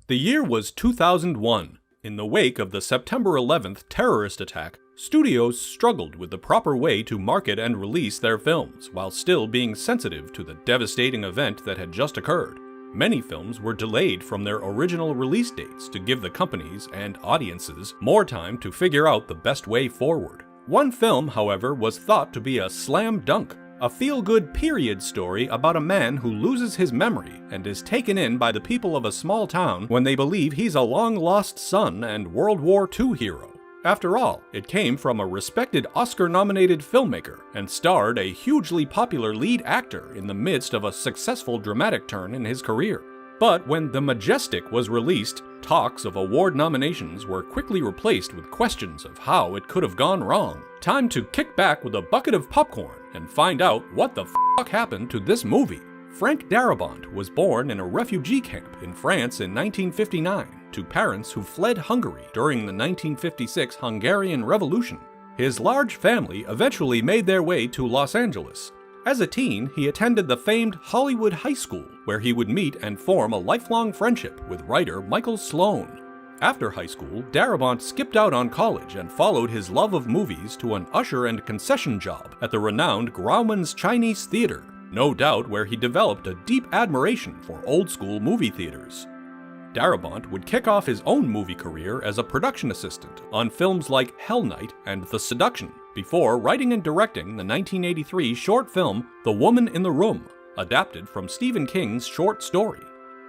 The year was 2001. In the wake of the September 11th terrorist attack, studios struggled with the proper way to market and release their films, while still being sensitive to the devastating event that had just occurred. Many films were delayed from their original release dates to give the companies and audiences more time to figure out the best way forward. One film, however, was thought to be a slam dunk. A feel-good period story about a man who loses his memory and is taken in by the people of a small town when they believe he's a long-lost son and World War II hero. After all, it came from a respected Oscar-nominated filmmaker and starred a hugely popular lead actor in the midst of a successful dramatic turn in his career. But when The Majestic was released, talks of award nominations were quickly replaced with questions of how it could have gone wrong. Time to kick back with a bucket of popcorn and find out what the f*** happened to this movie. Frank Darabont was born in a refugee camp in France in 1959 to parents who fled Hungary during the 1956 Hungarian Revolution. His large family eventually made their way to Los Angeles. As a teen, he attended the famed Hollywood High School, where he would meet and form a lifelong friendship with writer Michael Sloan. After high school, Darabont skipped out on college and followed his love of movies to an usher and concession job at the renowned Grauman's Chinese Theater, no doubt where he developed a deep admiration for old-school movie theaters. Darabont would kick off his own movie career as a production assistant on films like Hell Night and The Seduction, before writing and directing the 1983 short film The Woman in the Room, adapted from Stephen King's short story.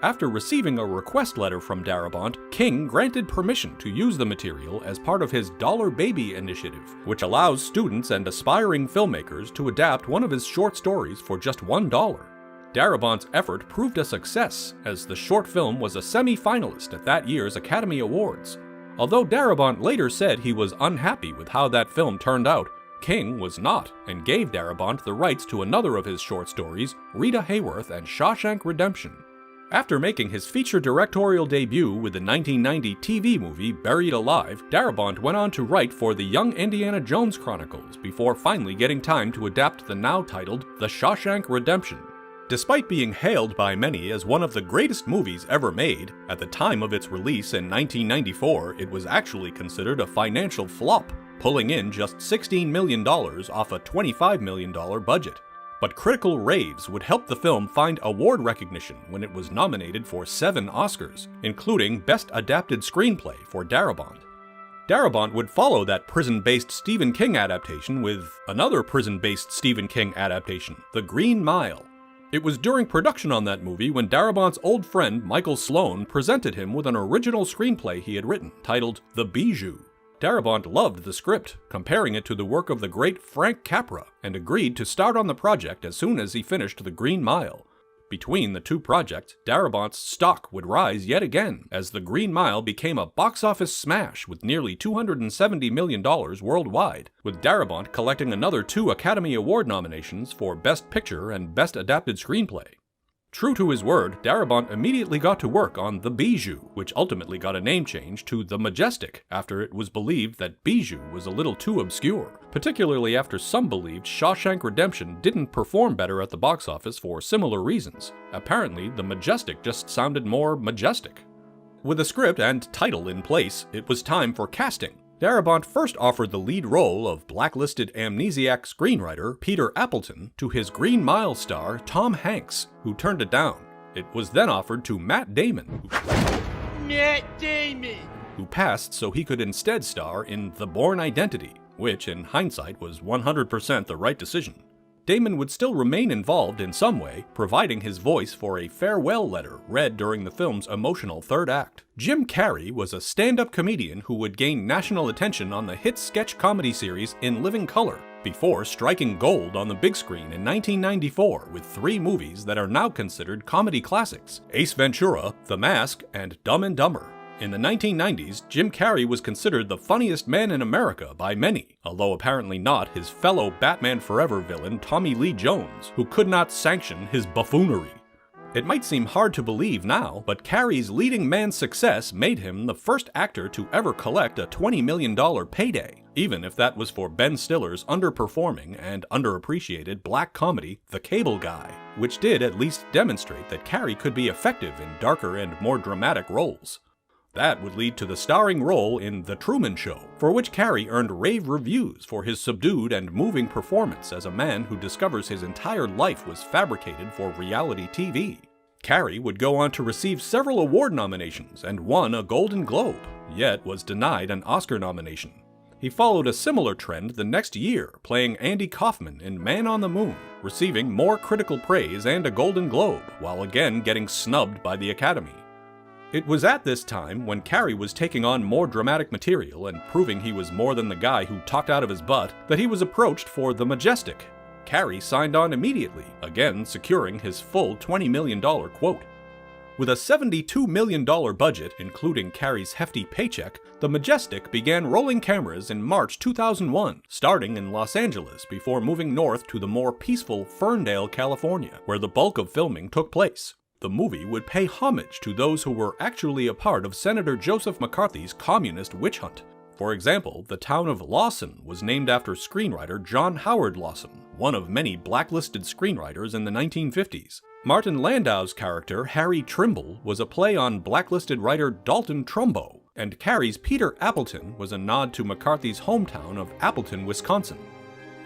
After receiving a request letter from Darabont, King granted permission to use the material as part of his Dollar Baby initiative, which allows students and aspiring filmmakers to adapt one of his short stories for just $1. Darabont's effort proved a success, as the short film was a semi-finalist at that year's Academy Awards. Although Darabont later said he was unhappy with how that film turned out, King was not, and gave Darabont the rights to another of his short stories, Rita Hayworth and Shawshank Redemption. After making his feature directorial debut with the 1990 TV movie Buried Alive, Darabont went on to write for the Young Indiana Jones Chronicles before finally getting time to adapt the now titled The Shawshank Redemption. Despite being hailed by many as one of the greatest movies ever made, at the time of its release in 1994, it was actually considered a financial flop, pulling in just $16 million off a $25 million budget. But critical raves would help the film find award recognition when it was nominated for 7 Oscars, including Best Adapted Screenplay for Darabont. Darabont would follow that prison-based Stephen King adaptation with another prison-based Stephen King adaptation, The Green Mile. It was during production on that movie when Darabont's old friend Michael Sloan presented him with an original screenplay he had written, titled The Bijou. Darabont loved the script, comparing it to the work of the great Frank Capra, and agreed to start on the project as soon as he finished The Green Mile. Between the two projects, Darabont's stock would rise yet again, as The Green Mile became a box office smash with nearly $270 million worldwide, with Darabont collecting another 2 Academy Award nominations for Best Picture and Best Adapted Screenplay. True to his word, Darabont immediately got to work on The Bijou, which ultimately got a name change to The Majestic after it was believed that Bijou was a little too obscure, particularly after some believed Shawshank Redemption didn't perform better at the box office for similar reasons. Apparently, The Majestic just sounded more majestic. With a script and title in place, it was time for casting. Darabont first offered the lead role of blacklisted amnesiac screenwriter Peter Appleton to his Green Mile star Tom Hanks, who turned it down. It was then offered to Matt Damon, who passed so he could instead star in The Bourne Identity, which in hindsight was 100% the right decision. Damon would still remain involved in some way, providing his voice for a farewell letter read during the film's emotional third act. Jim Carrey was a stand-up comedian who would gain national attention on the hit sketch comedy series In Living Color, before striking gold on the big screen in 1994 with 3 movies that are now considered comedy classics: Ace Ventura, The Mask, and Dumb and Dumber. In the 1990s, Jim Carrey was considered the funniest man in America by many, although apparently not his fellow Batman Forever villain Tommy Lee Jones, who could not sanction his buffoonery. It might seem hard to believe now, but Carrey's leading man success made him the first actor to ever collect a $20 million payday, even if that was for Ben Stiller's underperforming and underappreciated black comedy, The Cable Guy. which did at least demonstrate that Carrey could be effective in darker and more dramatic roles. That would lead to the starring role in The Truman Show, for which Carrey earned rave reviews for his subdued and moving performance as a man who discovers his entire life was fabricated for reality TV. Carrey would go on to receive several award nominations and won a Golden Globe, yet was denied an Oscar nomination. He followed a similar trend the next year, playing Andy Kaufman in Man on the Moon, receiving more critical praise and a Golden Globe, while again getting snubbed by the Academy. It was at this time, when Carrey was taking on more dramatic material and proving he was more than the guy who talked out of his butt, that he was approached for The Majestic. Carrey signed on immediately, again securing his full $20 million quote. With a $72 million budget, including Carrey's hefty paycheck, The Majestic began rolling cameras in March 2001, starting in Los Angeles before moving north to the more peaceful Ferndale, California, where the bulk of filming took place. The movie would pay homage to those who were actually a part of Senator Joseph McCarthy's communist witch hunt. For example, the town of Lawson was named after screenwriter John Howard Lawson, one of many blacklisted screenwriters in the 1950s. Martin Landau's character, Harry Trimble, was a play on blacklisted writer Dalton Trumbo, and Carrey's Peter Appleton was a nod to McCarthy's hometown of Appleton, Wisconsin.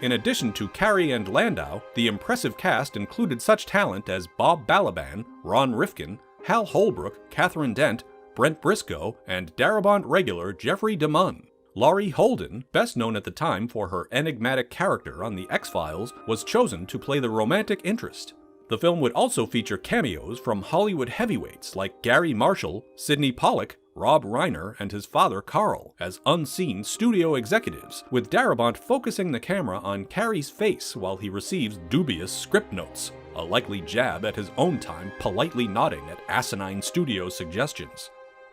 In addition to Carrey and Landau, the impressive cast included such talent as Bob Balaban, Ron Rifkin, Hal Holbrook, Catherine Dent, Brent Briscoe, and Darabont regular Jeffrey DeMunn. Laurie Holden, best known at the time for her enigmatic character on The X-Files, was chosen to play the romantic interest. The film would also feature cameos from Hollywood heavyweights like Gary Marshall, Sidney Pollack, Rob Reiner, and his father Carl as unseen studio executives, with Darabont focusing the camera on Carrey's face while he receives dubious script notes, a likely jab at his own time politely nodding at asinine studio suggestions.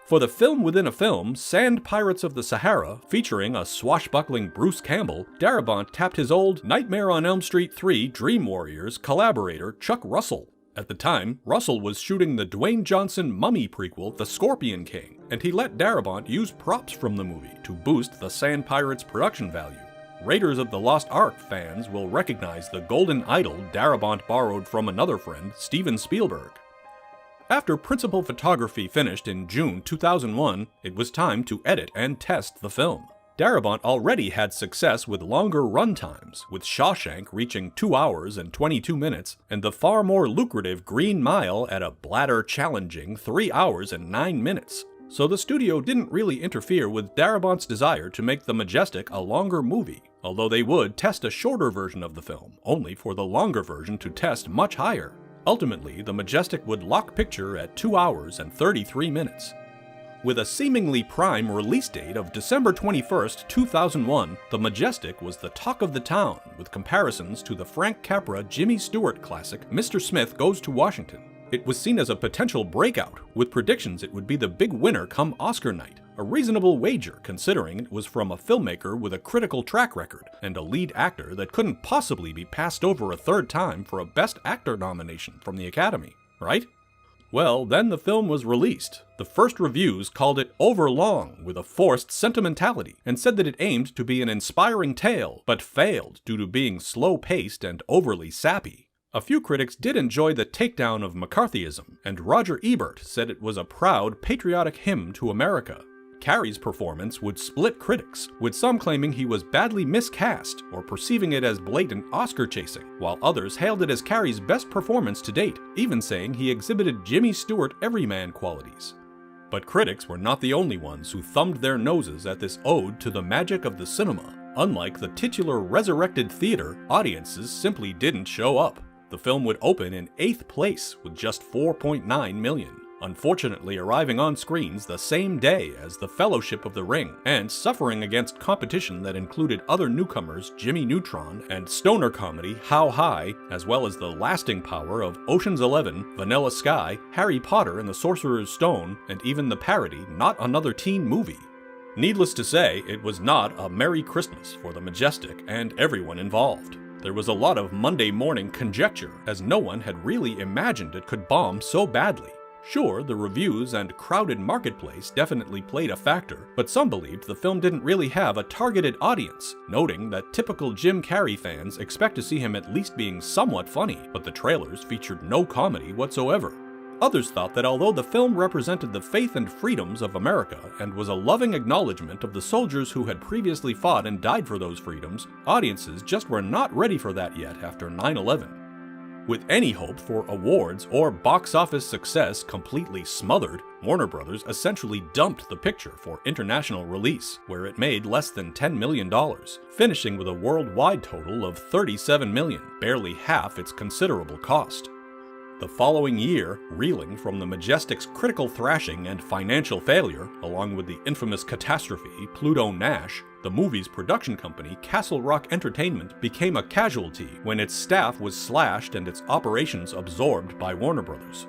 For the film within a film, Sand Pirates of the Sahara, featuring a swashbuckling Bruce Campbell, Darabont tapped his old Nightmare on Elm Street 3 Dream Warriors collaborator Chuck Russell. At the time, Russell was shooting the Dwayne Johnson Mummy prequel The Scorpion King, and he let Darabont use props from the movie to boost the Sand Pirates' production value. Raiders of the Lost Ark fans will recognize the golden idol Darabont borrowed from another friend, Steven Spielberg. After principal photography finished in June 2001, it was time to edit and test the film. Darabont already had success with longer runtimes, with Shawshank reaching 2 hours and 22 minutes, and the far more lucrative Green Mile at a bladder-challenging 3 hours and 9 minutes. So the studio didn't really interfere with Darabont's desire to make The Majestic a longer movie, although they would test a shorter version of the film, only for the longer version to test much higher. Ultimately, The Majestic would lock picture at 2 hours and 33 minutes. With a seemingly prime release date of December 21st, 2001, The Majestic was the talk of the town, with comparisons to the Frank Capra Jimmy Stewart classic Mr. Smith Goes to Washington. It was seen as a potential breakout, with predictions it would be the big winner come Oscar night, a reasonable wager considering it was from a filmmaker with a critical track record and a lead actor that couldn't possibly be passed over a third time for a Best Actor nomination from the Academy, right? Well, then the film was released. The first reviews called it overlong with a forced sentimentality and said that it aimed to be an inspiring tale, but failed due to being slow-paced and overly sappy. A few critics did enjoy the takedown of McCarthyism, and Roger Ebert said it was a proud, patriotic hymn to America. Carrey's performance would split critics, with some claiming he was badly miscast or perceiving it as blatant Oscar chasing, while others hailed it as Carrey's best performance to date, even saying he exhibited Jimmy Stewart everyman qualities. But critics were not the only ones who thumbed their noses at this ode to the magic of the cinema. Unlike the titular resurrected theater, audiences simply didn't show up. The film would open in 8th place with just 4.9 million. Unfortunately arriving on screens the same day as The Fellowship of the Ring, and suffering against competition that included other newcomers Jimmy Neutron and stoner comedy How High, as well as the lasting power of Ocean's 11, Vanilla Sky, Harry Potter and the Sorcerer's Stone, and even the parody Not Another Teen Movie. Needless to say, it was not a Merry Christmas for The Majestic and everyone involved. There was a lot of Monday morning conjecture, as no one had really imagined it could bomb so badly. Sure, the reviews and crowded marketplace definitely played a factor, but some believed the film didn't really have a targeted audience, noting that typical Jim Carrey fans expect to see him at least being somewhat funny, but the trailers featured no comedy whatsoever. Others thought that although the film represented the faith and freedoms of America and was a loving acknowledgement of the soldiers who had previously fought and died for those freedoms, audiences just were not ready for that yet after 9/11. With any hope for awards or box office success completely smothered, Warner Bros. Essentially dumped the picture for international release, where it made less than $10 million, finishing with a worldwide total of $37 million, barely half its considerable cost. The following year, reeling from the Majestic's critical thrashing and financial failure, along with the infamous catastrophe Pluto Nash, the movie's production company Castle Rock Entertainment became a casualty when its staff was slashed and its operations absorbed by Warner Bros.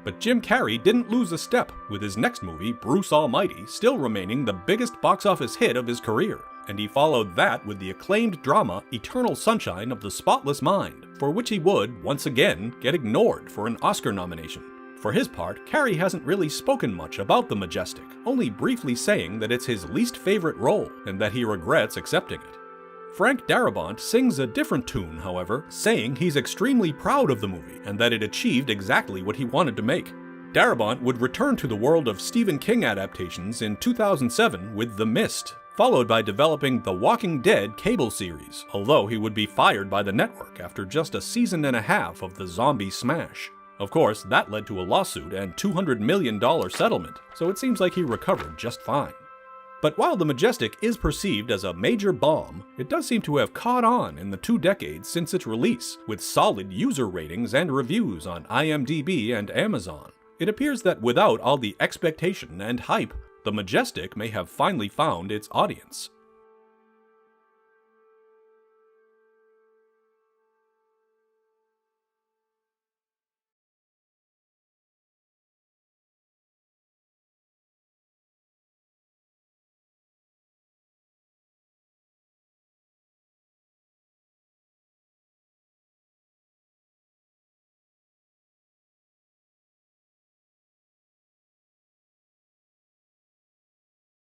But Jim Carrey didn't lose a step, with his next movie, Bruce Almighty, still remaining the biggest box office hit of his career, and he followed that with the acclaimed drama Eternal Sunshine of the Spotless Mind, for which he would, once again, get ignored for an Oscar nomination. For his part, Carrey hasn't really spoken much about The Majestic, only briefly saying that it's his least favorite role and that he regrets accepting it. Frank Darabont sings a different tune, however, saying he's extremely proud of the movie and that it achieved exactly what he wanted to make. Darabont would return to the world of Stephen King adaptations in 2007 with The Mist, followed by developing the Walking Dead cable series, although he would be fired by the network after just a season and a half of the zombie smash. Of course, that led to a lawsuit and $200 million settlement, so it seems like he recovered just fine. But while The Majestic is perceived as a major bomb, it does seem to have caught on in the 2 decades since its release, with solid user ratings and reviews on IMDb and Amazon. It appears that without all the expectation and hype, The Majestic may have finally found its audience.